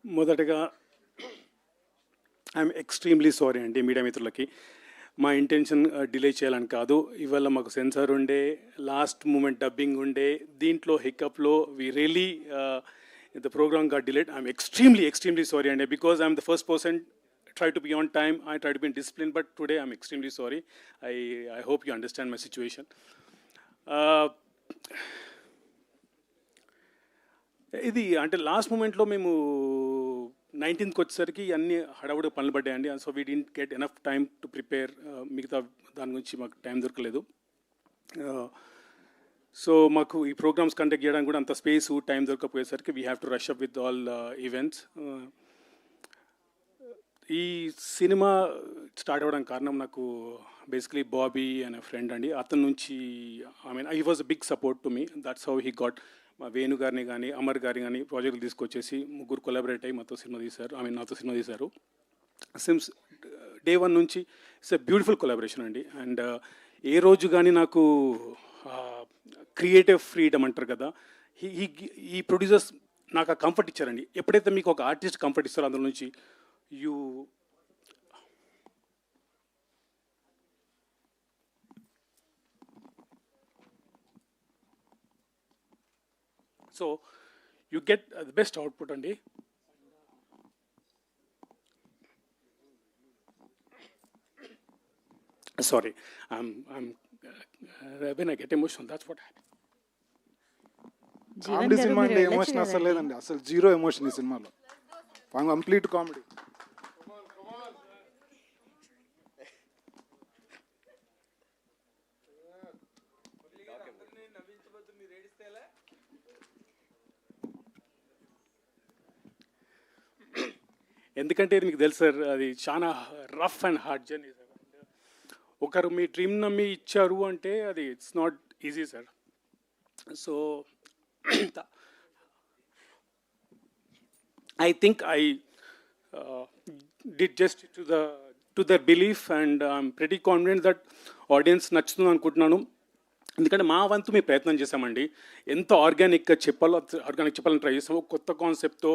మొదటగా I'm extremely sorry అండి media మిత్రులకి. మా ఇంటెన్షన్ డిలే చేయాలని కాదు. ఇవాళ మాకు సెన్సార్ ఉండే, లాస్ట్ మూమెంట్ డబ్బింగ్ ఉండే, దీంట్లో హికప్లో we really the program got delayed. I'm extremely sorry అండి, because I'm the first person try to be on time, I try to be in discipline, but today I'm extremely sorry. I hope you understand my situation. ఇది అంటే last మూమెంట్లో మేము 19th వచ్చేసరికి అన్ని హడావుడి పనులు పడ్డాయండి. So we didn't get enough time to prepare. మిగతా దాని గురించి మాకు టైం దొరకలేదు. సో మాకు ఈ ప్రోగ్రామ్స్ కండక్ట్ చేయడానికి కూడా అంత స్పేస్ టైం దొరకకపోయేసరికి we have to rush up with all events. ఈ సినిమా స్టార్ట్ అవ్వడానికి కారణం నాకు బేసికలీ బాబీ అనే ఫ్రెండ్ అండి. అతని నుంచి I was a big support to me. That's how he got. మా వేణు గారిని కానీ అమర్ గారిని కానీ ప్రాజెక్టులు తీసుకొచ్చేసి ముగ్గురు కొలాబరేట్ అయ్యి నాతో సినిమా తీశారు. సిన్స్ డే వన్ నుంచి ఇట్స్ ఎ బ్యూటిఫుల్ కొలాబరేషన్ అండి. అండ్ ఏ రోజు కానీ నాకు క్రియేటివ్ ఫ్రీడమ్ అంటారు కదా, ఈ ప్రొడ్యూసర్స్ నాకు ఆ కంఫర్ట్ ఇచ్చారండి. ఎప్పుడైతే మీకు ఒక ఆర్టిస్ట్ కంఫర్ట్ ఇస్తారో అందులో నుంచి you get the best output అండి. Sorry, when I get emotional, that's what happens. Comedy cinema అంటే ఎమోషన్ అసలు లేదండి, అసలు జీరో ఎమోషన్ ఈ సినిమాలో. Complete comedy. ఎందుకంటే మీకు తెలుసు సార్, అది చాలా rough and hard journey sir. ఒకరు మీ డ్రీమ్ నమ్మి ఇచ్చారు అంటే అది it's not easy sir. So I think I did just to the belief and I'm pretty confident that audience నచ్చుతుంది అనుకుంటున్నాను. ఎందుకంటే మా వంతు మేము ప్రయత్నం చేశామండి. ఎంత ఆర్గానిక్గా చెప్పాలని ట్రై చేసాము. కొత్త కాన్సెప్ట్తో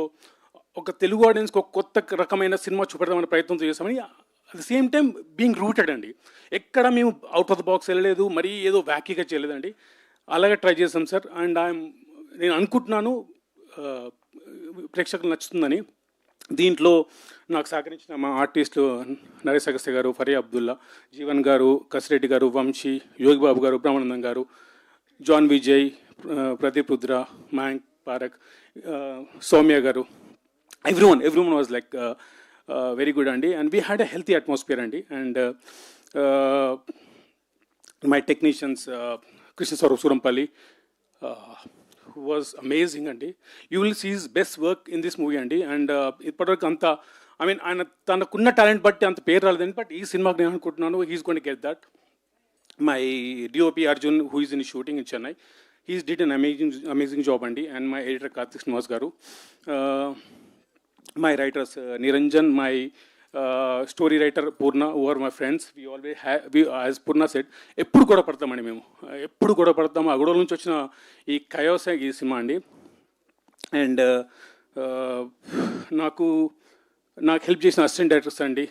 ఒక తెలుగు ఆడియన్స్కి ఒక కొత్త రకమైన సినిమా చూపెడదామనే ప్రయత్నం చేసామని. At the same time being rooted అండి. ఎక్కడ మేము అవుట్ ఆఫ్ ద బాక్స్ వెళ్ళలేదు, మరీ ఏదో వ్యాకీగా చేయలేదండి. అలాగే ట్రై చేసాం సార్. అండ్ నేను అనుకుంటున్నాను ప్రేక్షకులు నచ్చుతుందని. దీంట్లో నాకు సహకరించిన మా ఆర్టిస్టులు నరేష్ అగస్త్య గారు, ఫరియా అబ్దుల్లా, జీవన్ గారు, కసిరెడ్డి గారు, వంశీ, యోగిబాబు గారు, బ్రహ్మానందం గారు, జాన్ విజయ్, ప్రదీప్ రుద్ర, మయాంక్ పారక్, సౌమ్య గారు, everyone was like very good అండి. And we had a healthy atmosphere అండి. And my technicians, Krishna Saurav Surampalli, who was amazing అండి. You will see his best work in this movie అండి. And ఇప్పటివరకు అంత ఆయన తనకున్న talent బట్టి అంత పేరు రాలేదండి. బట్ ఈ సినిమాకి నేను అనుకుంటున్నాను he's going to get that. My DOP Arjun, who is in shooting in Chennai, he did an amazing job అండి. And my editor Karthik Srinivas garu, my writers Niranjan, my story writer Purna, who are my friends. We always have, as Purna said, ఎప్పుడు గొడవ పడతామండి మేము, ఎప్పుడు గొడవ పడతాము. ఆ గొడవల నుంచి వచ్చిన ఈ కయోసే ఈ సినిమా అండి. అండ్ నాకు హెల్ప్ చేసిన అసిస్టెంట్ డైరెక్టర్స్ అండి,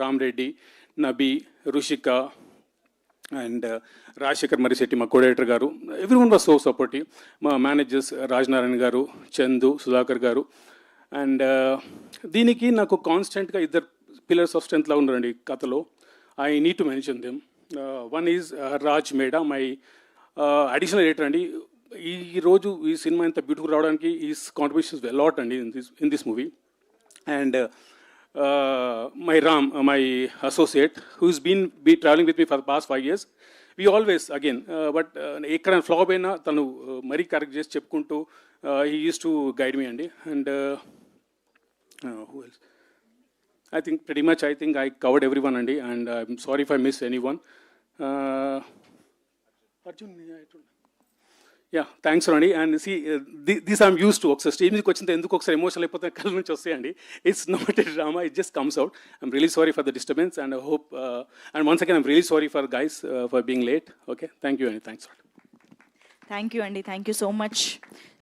రామ్ రెడ్డి, నబీ, రుషిక అండ్ రాజశేఖర్ మరిశెట్టి, మా కోడైరెక్టర్ గారు. Everyone was so supportive. మా మేనేజర్స్ రాజనారాయణ గారు, చందు, సుధాకర్ గారు. అండ్ దీనికి నాకు కాన్స్టెంట్గా ఇద్దరు పిల్లర్స్ ఆఫ్ స్ట్రెంత్లా ఉన్నారండి కథలో. I need to mention them. One is Raj Meda, my additional editor అండి. ఈరోజు ఈ సినిమా ఇంత బ్యూటిఫుల్ రావడానికి ఈస్ కాంట్రిబ్యూషన్స్ వెల్ లాట్ అండి in this movie. And my Ram, my associate, who's been traveling with me for the past 5 years. We always, again, but ekkada flop aina tanu mari correct chesi cheppukuntu he used to guide me andi. And who else? I think pretty much I covered everyone andi. And I'm sorry if I missed anyone. Arjun, yeah thanks అండి. And see this I'm use to. ఒకసారి stage మీదకి వచ్చిన ఎందుకు ఒకసారి emotional అయిపోతే కళ్ళ నుంచి వస్తాయండి. It's not a drama, it just comes out. I'm really sorry for the disturbance and hope and once again I'm really sorry for guys for being late. Okay, thank you అండి. Thanks. Thank you అండి. Thank you so much.